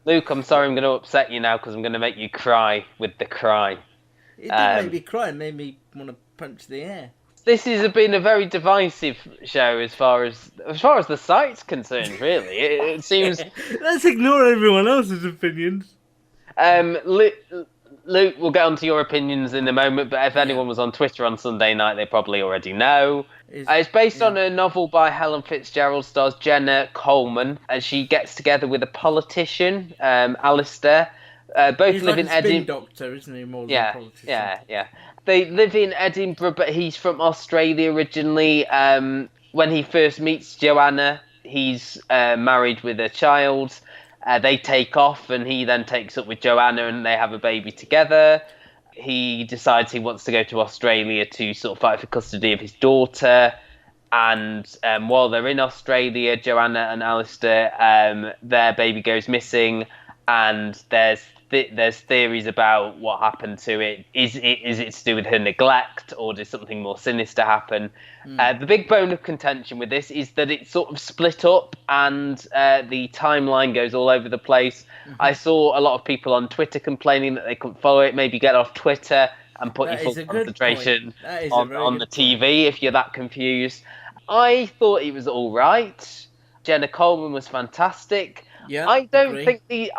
Luke, I'm sorry, I'm going to upset you now because I'm going to make you cry with the cry. It didn't make Um, me cry. It made me want to punch the air. this has been a very divisive show as far as the site's concerned. Really, it seems Let's ignore everyone else's opinions. Luke, Luke, we'll get onto your opinions in a moment, but if Yeah, anyone was on Twitter on Sunday night, they probably already know. is It's based yeah. on a novel by Helen Fitzgerald, stars Jenna Coleman, and she gets together with a politician, Alistair. Both He's live like in a spin Edinburgh. doctor, isn't he? More than a Yeah, politician. yeah. They live in Edinburgh, but he's from Australia originally. When he first meets Joanna, he's married with a child. They take off, and he then takes up with Joanna, and they have a baby together. He decides he wants to go to Australia to sort of fight for custody of his daughter. And while they're in Australia, Joanna and Alistair, their baby goes missing, and there's theories about what happened to it. Is it to do with her neglect, or did something more sinister happen? Hmm. The big bone of contention with this is that it's sort of split up, and the timeline goes all over the place. I Hmm. saw a lot of people on Twitter complaining that they couldn't follow it. Maybe get off Twitter and put your That is full a good point. concentration That is a on very on the good point. TV if you're that confused. I thought it was all right. Jenna Coleman was fantastic. Yeah, I don't agree. think the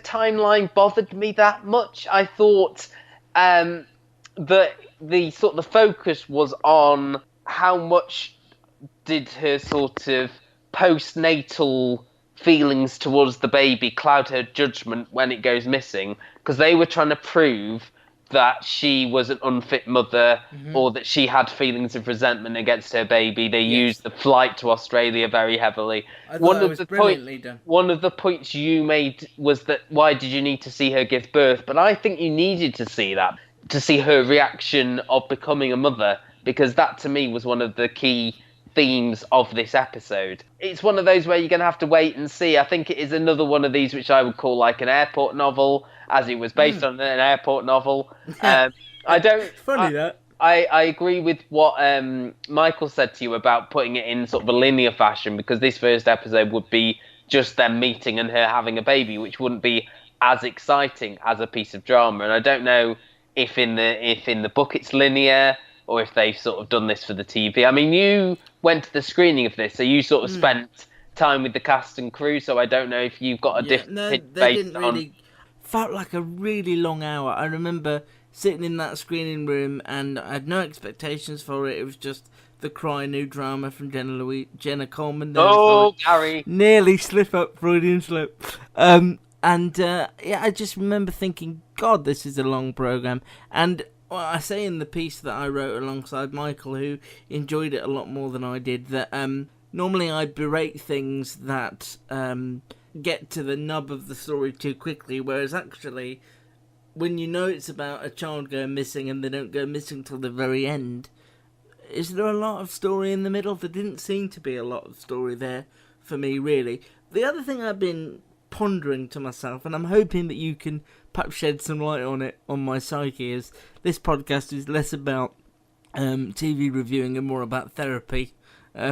timeline bothered me that much. I thought um, that the focus was on how much did her sort of postnatal feelings towards the baby cloud her judgment when it goes missing, because they were trying to prove that she was an unfit mother, Hmm. or that she had feelings of resentment against her baby. They Yes, used the flight to Australia very heavily. I One thought it of was the point brilliantly done. one of the points you made was that why did you need to see her give birth? But I think you needed to see that, to see her reaction of becoming a mother, because that to me was one of the key themes of this episode. It's one of those where you're going to have to wait and see. I think it is another one of these which I would call like an airport novel, as it was based Mm. on an airport novel. I don't. Funny that. I agree with what Michael said to you about putting it in sort of a linear fashion, because this first episode would be just them meeting and her having a baby, which wouldn't be as exciting as a piece of drama. And I don't know if in the book it's linear, or if they've sort of done this for the TV. I mean, you went to the screening of this, so you sort of Mm. spent time with the cast and crew. So I don't know if you've got a Yeah, different no, opinion they based didn't on. really. Felt like a really long hour. I remember sitting in that screening room and I had no expectations for it. It was just the cry new drama from Jenna Coleman. There's the Oh, Gary. nearly slip up Freudian slip. And yeah, I just remember thinking, God, this is a long program. And well, I say in the piece that I wrote alongside Michael, who enjoyed it a lot more than I did, that normally I berate things that get to the nub of the story too quickly, whereas actually, when you know it's about a child going missing and they don't go missing till the very end, is there a lot of story in the middle? There didn't seem to be a lot of story there for me, really. The other thing I've been pondering to myself, and I'm hoping that you can perhaps shed some light on it on my psyche, is this podcast is less about TV reviewing and more about therapy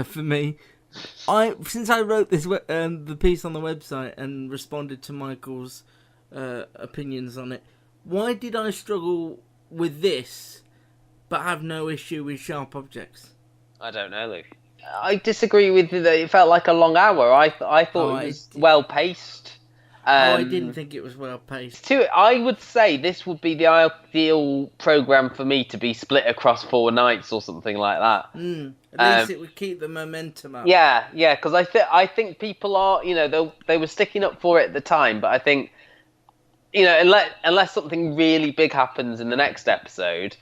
for me. Since I wrote this the piece on the website and responded to Michael's opinions on it, why did I struggle with this but have no issue with sharp objects? I don't know, Luke. I disagree with you that it felt like a long hour. I Oh, thought it was well paced. I didn't think it was well paced. I would say this would be the ideal program for me to be split across 4 nights or something like that. At least Um, it would keep the momentum up. yeah, because I think people are, they were sticking up for it at the time, but I think, unless something really big happens in the next episode,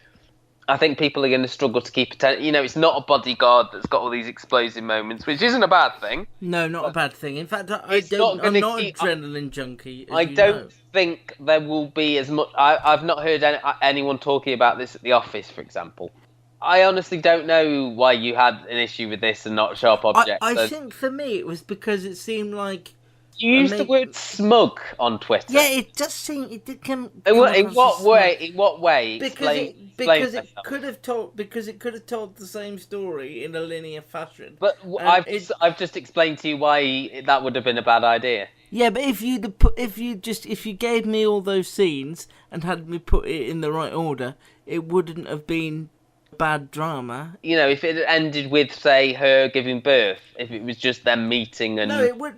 I think people are going to struggle to keep attention. It's not a bodyguard that's got all these explosive moments, which isn't a bad thing. No, not a But bad thing. In fact, it's not going I'm to not an keep. adrenaline junkie, as I you know. don't think there will be as much. I've not heard anyone talking about this at the office, for example. I honestly don't know why you had an issue with this and not sharp objects. I think for me it was because it seemed like You used the word smug on Twitter. Yeah, it does seem it did come. In what way? Smug. In what way? Because it could have told the same story in a linear fashion. But I've just explained to you why that would have been a bad idea. Yeah, but if you gave me all those scenes and had me put it in the right order, it wouldn't have been bad drama. You know, if it had ended with, say, her giving birth, if it was just them meeting and... No, it would.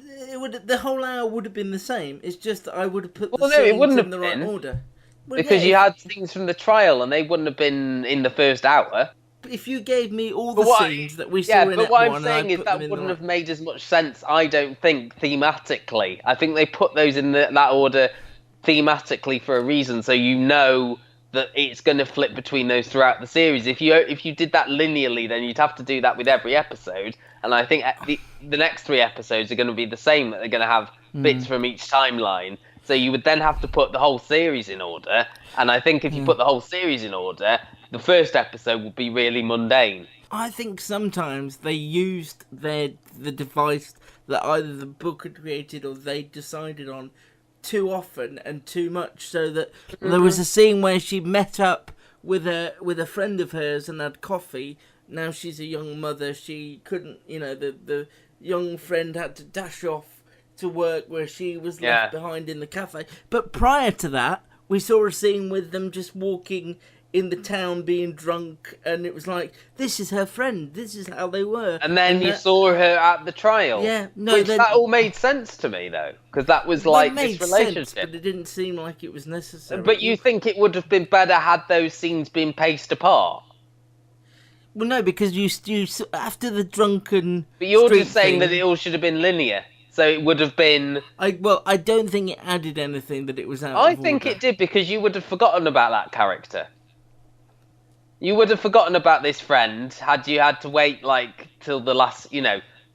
The whole hour would have been the same. It's just that I would have put the scenes in the right order. Well, because you had things from the trial and they wouldn't have been in the first hour. If you gave me all the scenes that we saw in but what I'm saying is that wouldn't have made as much sense, I don't think, thematically. I think they put those in that order thematically for a reason, so you know that it's going to flip between those throughout the series. If you did that linearly, then you'd have to do that with every episode. And I think the next 3 episodes are going to be the same, that they're going to have bits from each timeline. So you would then have to put the whole series in order. And I think if you put the whole series in order, the first episode would be really mundane. I think sometimes they used the device that either the book had created or they decided on too often and too much, so that there was a scene where she met up with a friend of hers and had coffee. Now she's a young mother. She couldn't, the young friend had to dash off to work where she was left behind in the cafe. But prior to that, we saw a scene with them just walking in the town being drunk, and it was like, this is her friend, this is how they were. And then you saw her at the trial. Yeah, no, that all made sense to me, though, because that was like this relationship. Sense, but it didn't seem like it was necessary. But you think it would have been better had those scenes been paced apart? Well, no, because you after the drunken. But you're just saying that it all should have been linear. So it would have been... I don't think it added anything that it was out I of think order. it did, because you would have forgotten about that character. You would have forgotten about this friend had you had to wait, till the last,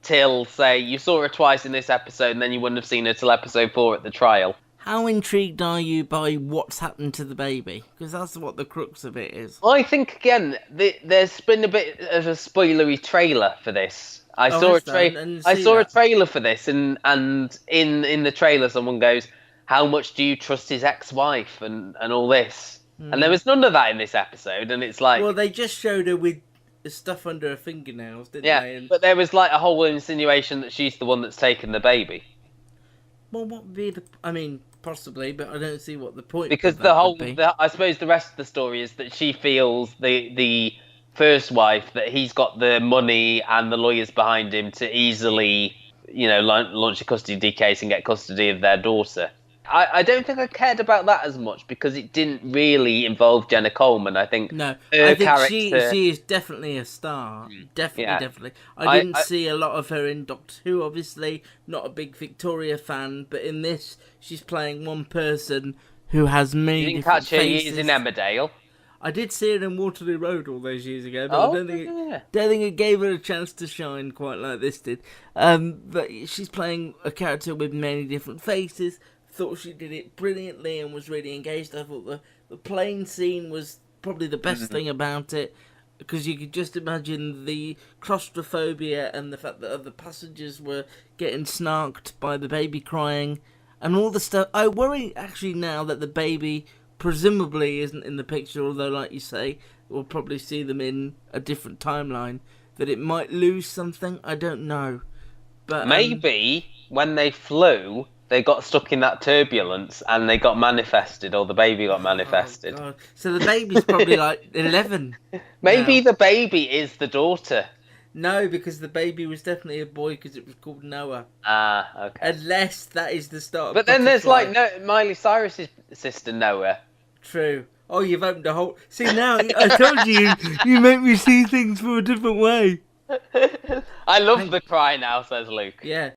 till, say, you saw her twice in this episode and then you wouldn't have seen her till episode 4 at the trial. How intrigued are you by what's happened to the baby? Because that's what the crux of it is. I think, again, there's been a bit of a spoilery trailer for this. I saw a trailer for this, and in the trailer someone goes, how much do you trust his ex-wife and all this? And there was none of that in this episode, and it's like... Well, they just showed her with stuff under her fingernails, didn't they? Yeah, but there was a whole insinuation that she's the one that's taken the baby. Well, what would be the... I mean, possibly, but I don't see what the point because I suppose the rest of the story is that she feels the first wife, that he's got the money and the lawyers behind him to easily, launch a custody case and get custody of their daughter. I don't think I cared about that as much because it didn't really involve Jenna Coleman. I think she is definitely a star. Definitely. I didn't see a lot of her in Doctor Who, obviously. Not a big Victoria fan, but in this, she's playing one person who has many You didn't different catch her faces. years in Emmerdale. I did see her in Waterloo Road all those years ago, but I don't think it gave her a chance to shine quite like this did. But she's playing a character with many different faces. Thought she did it brilliantly and was really engaged. I thought the plane scene was probably the best thing about it, because you could just imagine the claustrophobia and the fact that other passengers were getting snarked by the baby crying and all the stuff. I worry actually now that the baby presumably isn't in the picture, although like you say, we'll probably see them in a different timeline, that it might lose something. I don't know. But maybe when they flew, they got stuck in that turbulence and they got manifested, or the baby got manifested. Oh, God. So the baby's probably 11. Maybe the baby is the daughter. No, because the baby was definitely a boy because it was called Noah. Ah, okay. Unless that is the start of But then there's Miley Cyrus's sister Noah. True. Oh, you've opened a whole... See, now, I told you, you make me see things from a different way. I love the cry now, says Luke. Yeah.